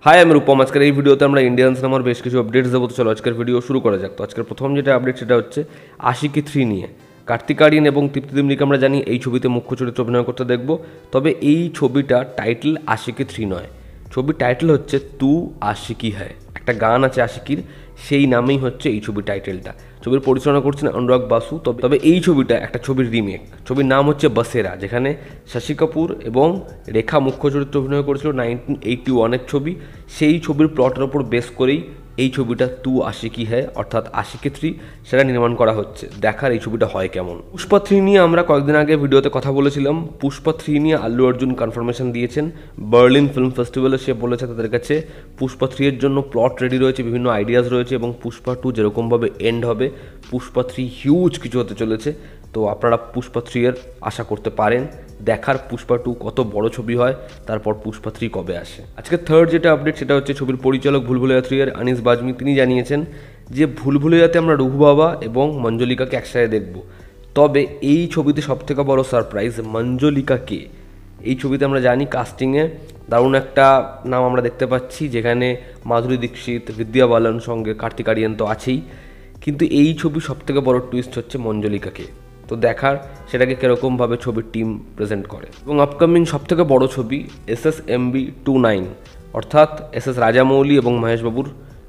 हाय আমি রূপম। আজকের এই ভিডিওতে আমরা ইন্ডিয়ান সিনেমার বেশ কিছু আপডেটস দেবো। তো চলো আজকের ভিডিও শুরু করা যাক। তো আজকের প্রথম যেটা আপডেট সেটা হচ্ছে আশিকি 3 নিয়ে। কার্তিক আরিয়ান এবং তৃপ্তি ডিমরিকে আমরা জানি এই ছবিতে মুখ্য চরিত্রে অভিনয় করতে দেখব। তবে এই ছবিটা টাইটেল আশিকি 3 নয়, ছবির টাইটেল হচ্ছে তু আশিকি হ্যায়। একটা গান আছে আশিকির, সেই নামেই হচ্ছে এই ছবির টাইটেলটা। ছবির পরিচালনা করছেন অনুরাগ বাসু। তবে এই ছবিটা একটা ছবির রিমেক। ছবির নাম হচ্ছে বসেরা, যেখানে শশী কাপুর এবং রেখা মুখ্য চরিত্রে অভিনয় করেছিল 1981-এর ছবি। সেই ছবির প্লটের ওপর বেস করেই এই ছবিটা তু আশিকি হ্যায় অর্থাৎ আশিকি 3 সেটা নির্মাণ করা হচ্ছে। দেখার এই ছবিটা হয় কেমন। পুষ্পা 3 নিয়ে আমরা কয়েকদিন আগে ভিডিওতে কথা বলেছিলাম। পুষ্পা 3 নিয়ে আল্লু অর্জুন কনফার্মেশন দিয়েছেন। বার্লিন ফিল্ম ফেস্টিভ্যালে সে বলেছে তাদের কাছে পুষ্পা 3 এর জন্য প্লট রেডি রয়েছে, বিভিন্ন আইডিয়াস রয়েছে এবং পুষ্পা 2 যেরকমভাবে এন্ড হবে পুষ্পা 3 হিউজ কিছু হতে চলেছে। তো আপনারা পুষ্পা 3 এর আশা করতে পারেন। দেখার পুষ্পা 2 কত বড় ছবি হয়, তারপর পুষ্পা 3 কবে আসে। আজকে থার্ড যেটা আপডেট সেটা হচ্ছে ছবির পরিচালক ভুলভুলাইয়া 3 এর আনিস বাজমি। তিনি জানিয়েছেন যে ভুলভুলাইয়াতে আমরা রঘু বাবা এবং মঞ্জলিকাকে একসাথে দেখব। তবে এই ছবিতে সবথেকে বড় সারপ্রাইজ মঞ্জলিকা কে। এই ছবিতে আমরা জানি কাস্টিংয়ে দারুণ একটা নাম আমরা দেখতে পাচ্ছি, যেখানে মাধুরী দীক্ষিত, বিদ্যা বালান, সঙ্গে কার্তিক আরিয়ান তো আছেই। কিন্তু এই ছবি সবথেকে বড় টুইস্ট হচ্ছে মঞ্জলিকাকে। তো দেখার সেটাকে কীরকমভাবে ছবির টিম প্রেজেন্ট করে। এবং আপকামিং সবথেকে বড় ছবি SSMB 29 অর্থাৎ SS রাজামৌলি এবং মহেশ বাবুর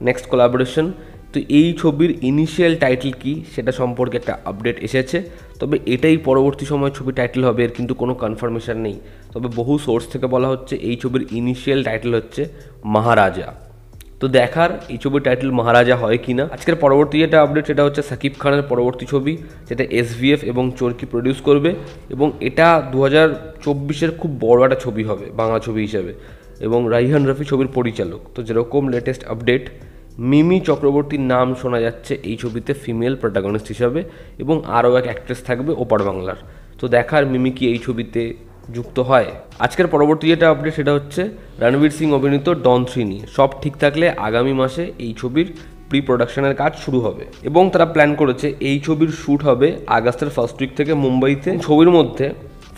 নেক্সট কোলাবোরেশন। তো এই ছবির ইনিশিয়াল টাইটেল কি সেটা সম্পর্কে একটা আপডেট এসেছে। তবে এটাই পরবর্তী সময় ছবি টাইটেল হবে, এর কিন্তু কোনো কনফার্মেশন নেই। তবে বহু সোর্স থেকে বলা হচ্ছে এই ছবির ইনিশিয়াল টাইটেল হচ্ছে মহারাজা। তো দেখার এই ছবির টাইটেল মহারাজা হয় কি না। আজকের পরবর্তী যেটা আপডেট সেটা হচ্ছে সাকিব খানের পরবর্তী ছবি, যেটা SVF এবং চরকি প্রডিউস করবে এবং এটা 2024-এর খুব বড় একটা ছবি হবে বাংলা ছবি হিসেবে। এবং রাইহান রফি ছবির পরিচালক। তো যেরকম লেটেস্ট আপডেট, মিমি চক্রবর্তীর নাম শোনা যাচ্ছে এই ছবিতে ফিমেল প্রোটাগনিস্ট হিসাবে এবং আরও এক অ্যাক্ট্রেস থাকবে ওপার বাংলার। তো দেখার মিমি কি এই ছবিতে যুক্ত হয়। আজকের পরবর্তী যেটা আপডেট সেটা হচ্ছে রণবীর সিং অভিনীত ডন 3 নিয়ে। সব ঠিক থাকলে আগামী মাসে এই ছবির প্রি প্রোডাকশনের কাজ শুরু হবে এবং তারা প্ল্যান করেছে এই ছবির শ্যুট হবে আগস্টের ফার্স্ট উইক থেকে মুম্বাইতে। ছবির মধ্যে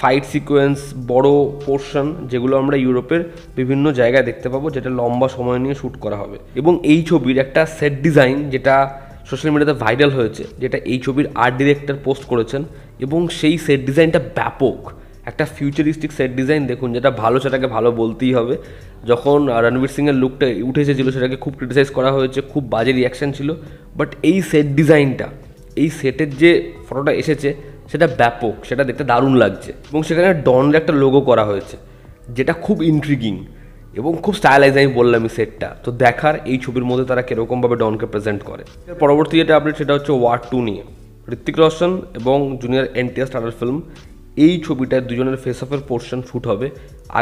ফাইট সিকোয়েন্স, বড় পোর্শন যেগুলো আমরা ইউরোপের বিভিন্ন জায়গায় দেখতে পাবো, যেটা লম্বা সময় নিয়ে শ্যুট করা হবে। এবং এই ছবির একটা সেট ডিজাইন যেটা সোশ্যাল মিডিয়াতে ভাইরাল হয়েছে, যেটা এই ছবির আর্ট ডিরেক্টর পোস্ট করেছেন এবং সেই সেট ডিজাইনটা ব্যাপক একটা ফিউচারিস্টিক সেট ডিজাইন। দেখুন, যেটা ভালো সেটাকে ভালো বলতেই হবে। যখন রণবীর সিংয়ের লুকটা উঠে এসেছিলো সেটাকে খুব ক্রিটিসাইজ করা হয়েছে, খুব বাজে রিয়াকশান ছিল। বাট এই সেট ডিজাইনটা, এই সেটের যে ফটোটা এসেছে সেটা ব্যাপক, সেটা দেখতে দারুণ লাগছে। এবং সেখানে ডনের একটা লোগো করা হয়েছে যেটা খুব ইন্ট্রিগিং এবং খুব স্টাইলাইজ। আমি বললাম এই সেটটা। তো দেখার এই ছবির মধ্যে তারা কীরকমভাবে ডনকে প্রেজেন্ট করে। পরবর্তী যেটা আপডেট সেটা হচ্ছে ওয়ার 2 নিয়ে। ঋত্বিক রোশন এবং জুনিয়র NTR স্টারার ফিল্ম। এই ছবিটায় দুজনের ফেস অফের পোর্শন শ্যুট হবে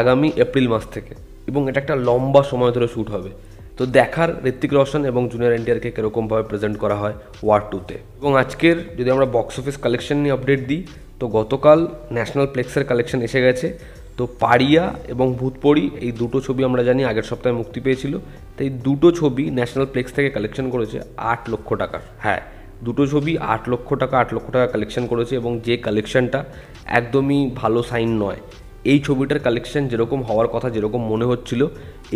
আগামী এপ্রিল মাস থেকে এবং এটা একটা লম্বা সময় ধরে শ্যুট হবে। তো দেখার ঋত্বিক রোশন এবং জুনিয়র NTRকে কীরকমভাবে প্রেজেন্ট করা হয় ওয়ার 2-তে। এবং আজকের যদি আমরা বক্স অফিস কালেকশন নিয়ে আপডেট দিই, তো গতকাল ন্যাশনাল প্লেক্সের কালেকশন এসে গেছে। তো পাড়িয়া এবং ভূতপড়ি এই দুটো ছবি আমরা জানি আগের সপ্তাহে মুক্তি পেয়েছিল। তো এই দুটো ছবি ন্যাশনাল প্লেক্স থেকে কালেকশন করেছে 8 লক্ষ টাকার। হ্যাঁ, দুটো ছবি 8 লক্ষ টাকা কালেকশন করেছে এবং যে কালেকশনটা একদমই ভালো সাইন নয়। এই ছবিটার কালেকশন যেরকম হওয়ার কথা, যেরকম মনে হচ্ছিল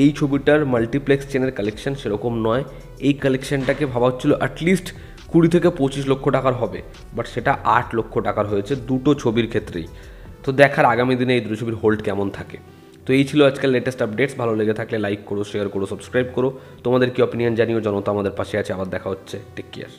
এই ছবিটার মাল্টিপ্লেক্স চেনের কালেকশন সেরকম নয়। এই কালেকশনটাকে ভাবা হচ্ছিল অ্যাটলিস্ট 20 থেকে 25 লক্ষ টাকার হবে, বাট সেটা 8 লক্ষ টাকার হয়েছে দুটো ছবির ক্ষেত্রেই। তো দেখার আগামী দিনে এই দুটো ছবির হোল্ড কেমন থাকে। তো এই ছিল আজকাল লেটেস্ট আপডেটস। ভালো লেগে থাকলে লাইক করো, শেয়ার করো, সাবস্ক্রাইব করো। তোমাদের কি অপিনিয়ন জানিও। জনতা আমাদের পাশে আছে। আবার দেখা হচ্ছে। Take care.